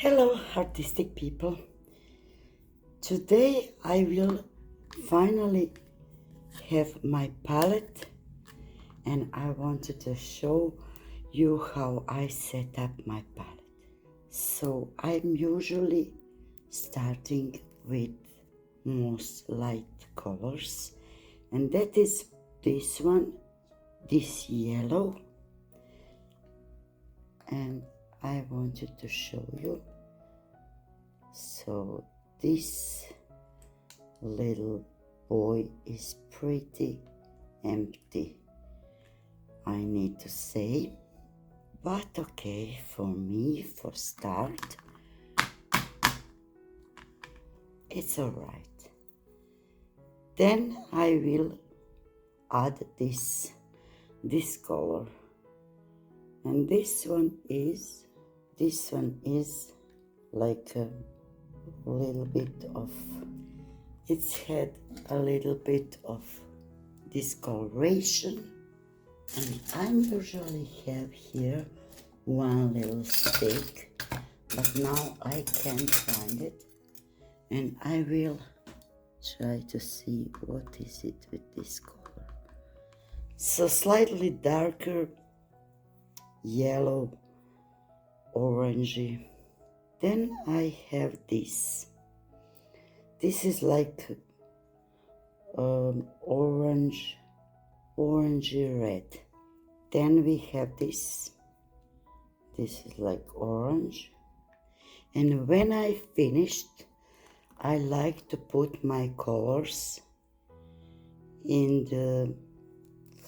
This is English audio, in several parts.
Hello, artistic people. Today I will finally have my palette, and I wanted to show you how I set up my palette. So I'm usually starting with most light colors, and that is this one, this yellow, and I wanted to show you. So this little boy is pretty empty, I need to say, but okay, for me, for start, it's alright. Then I will add this color, and this one is like a little bit of, it's had a little bit of discoloration, and I usually have here one little stick, but now I can't find it, and I will try to see what is it with this color. So slightly darker yellow, orangey. Then I have this. This is like orangey red. Then we have this. This is like orange. And when I finished, I like to put my colors in the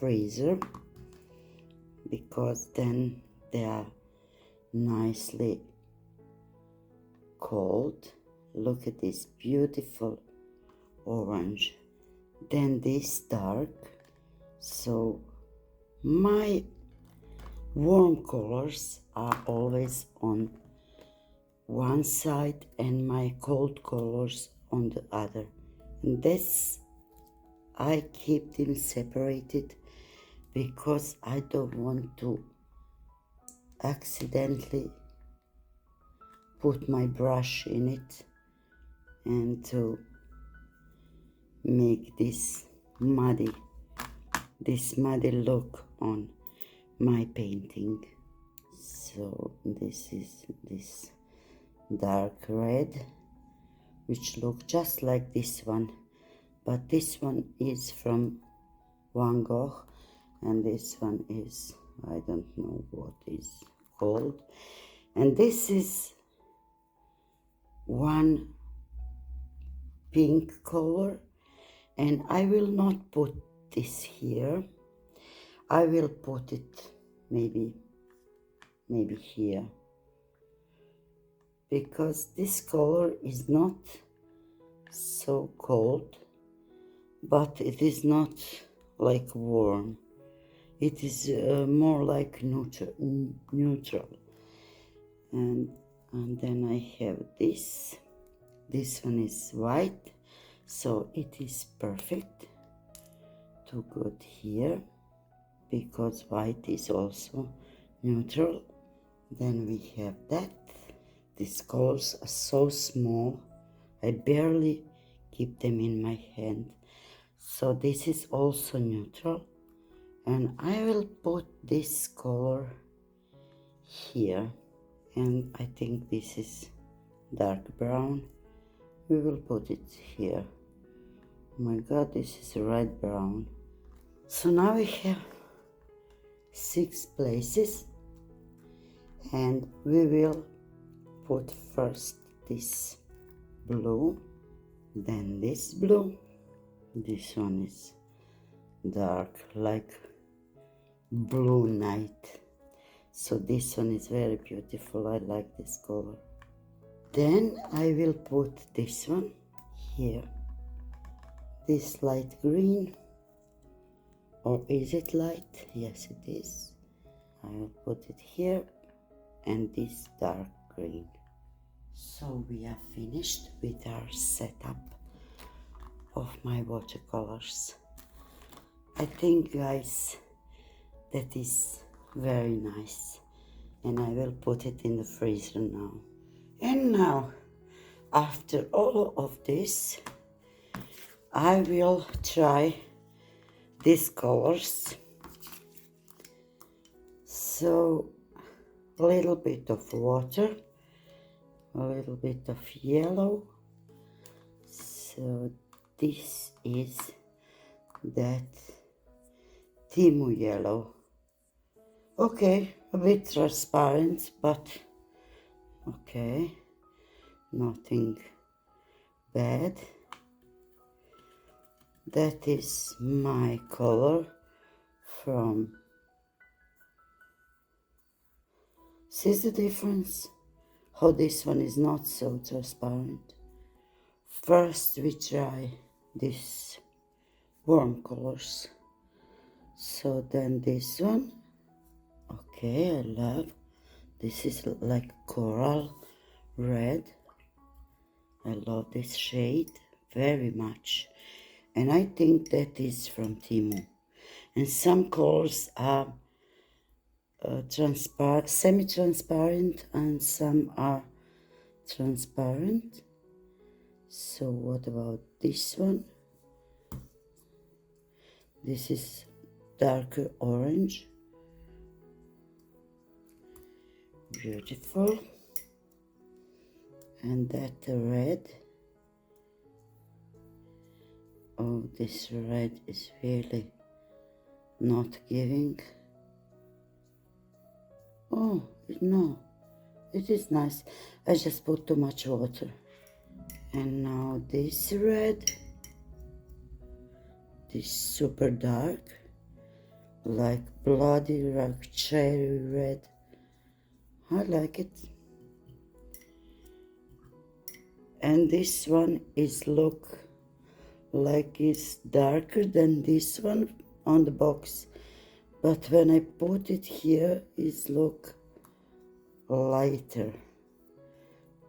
freezer, because then they are nicely cold. Look at this beautiful orange, then this dark. So my warm colors are always on one side and my cold colors on the other, and this I keep them separated because I don't want to accidentally put my brush in it and to make this muddy look on my painting. So this is this dark red, which look just like this one, but this one is from Van Gogh, and this one is, I don't know what is called, and this is one pink color, and I will not put this here. I will put it maybe here, because this color is not so cold, but it is not like warm. It is more like neutral. And then I have this one is white, so it is perfect to put here, because white is also neutral. Then we have that. These colors are so small, I barely keep them in my hand. So this is also neutral, and I will put this color here, and I think this is dark brown. We will put it here. Oh my god, this is red brown. So now we have 6 places, and we will put first this blue, then this blue. This one is dark, like blue night. So this one is very beautiful. I like this color. Then I will put this one here. This light green, or is it light? Yes, it is. I will put it here, and this dark green. So we are finished with our setup of my watercolors. I think, guys, that is very nice, and I will put it in the freezer now. And And now, after all of this, I will try these colors. So, a little bit of water, a little bit of yellow. So this is that Timu yellow. Okay, a bit transparent, but okay, nothing bad. That is my color from, see the difference? How this one is not so transparent. First we try this warm colors. So then this one, okay, I love. This is like coral red. I love this shade very much. And I think that is from Timu. And some colors are semi-transparent, and some are transparent. So what about this one? This is darker orange. Beautiful. And that red. Oh, this red is really not giving. Oh, no, it is nice. I just put too much water. And now this red, this super dark, like bloody like cherry red. I like it. And this one is look like it's darker than this one on the box, but when I put it here, it look lighter.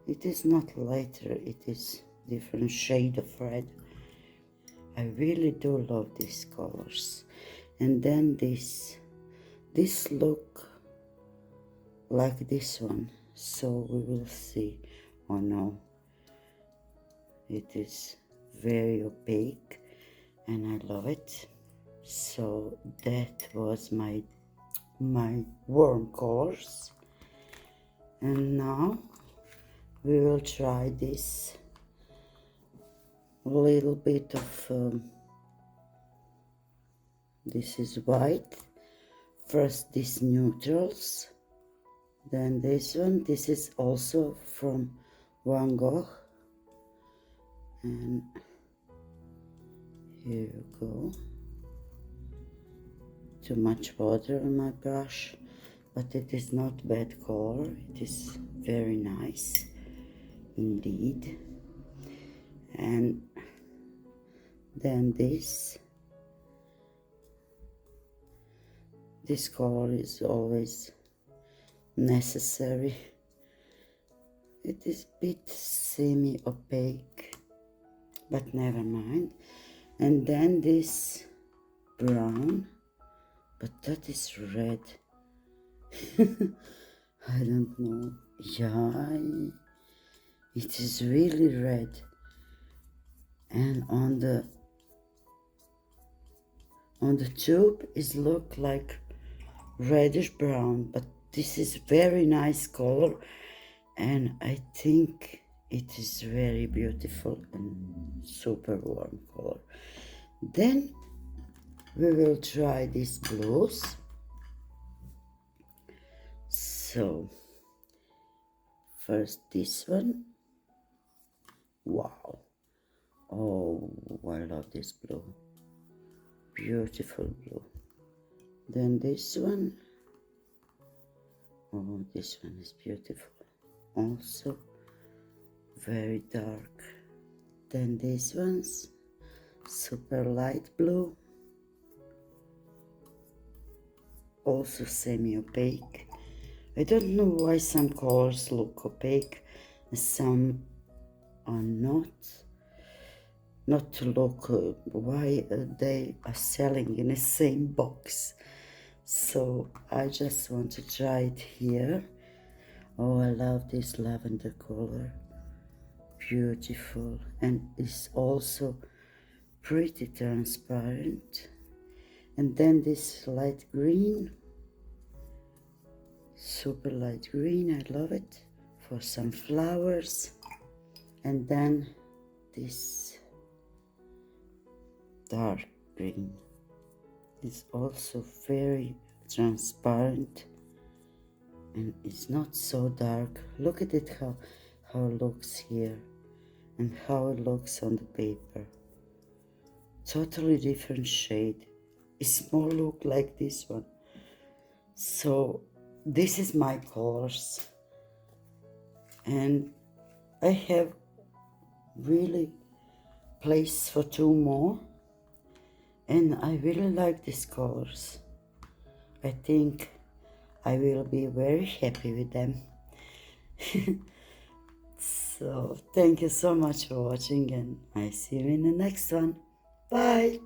It is not lighter, it is different shade of red. I really do love these colors. And then this look like this one, so we will see. Oh no, it is very opaque and I love it. So that was my warm colors. And now we will try this little bit of this is white. First these neutrals, then this one. This is also from Van Gogh. And here you go. Too much water on my brush, but it is not bad color. It is very nice indeed. And then this color is always necessary. It is a bit semi-opaque, but never mind. And then this brown, but that is red. I don't know. Yeah, it is really red. And on the tube it look like reddish brown, but this is very nice color, and I think it is very beautiful and super warm color. Then we will try these blues. So first this one. Wow. Oh, I love this blue. Beautiful blue. Then this one. Oh, this one is beautiful. Also very dark. Then these ones, super light blue. Also semi-opaque. I don't know why some colors look opaque and some are not to look why they are selling in the same box. So I just want to try it here. Oh, I love this lavender color. Beautiful, and it's also pretty transparent. And then this light green, super light green, I love it, for some flowers. And then this dark green is also very transparent, and it's not so dark. Look at it, how it looks here and how it looks on the paper. Totally different shade. It's more look like this one. So this is my colors, and I have really place for 2 more, and I really like these colors. I think I will be very happy with them. So thank you so much for watching, and I see you in the next one. Bye.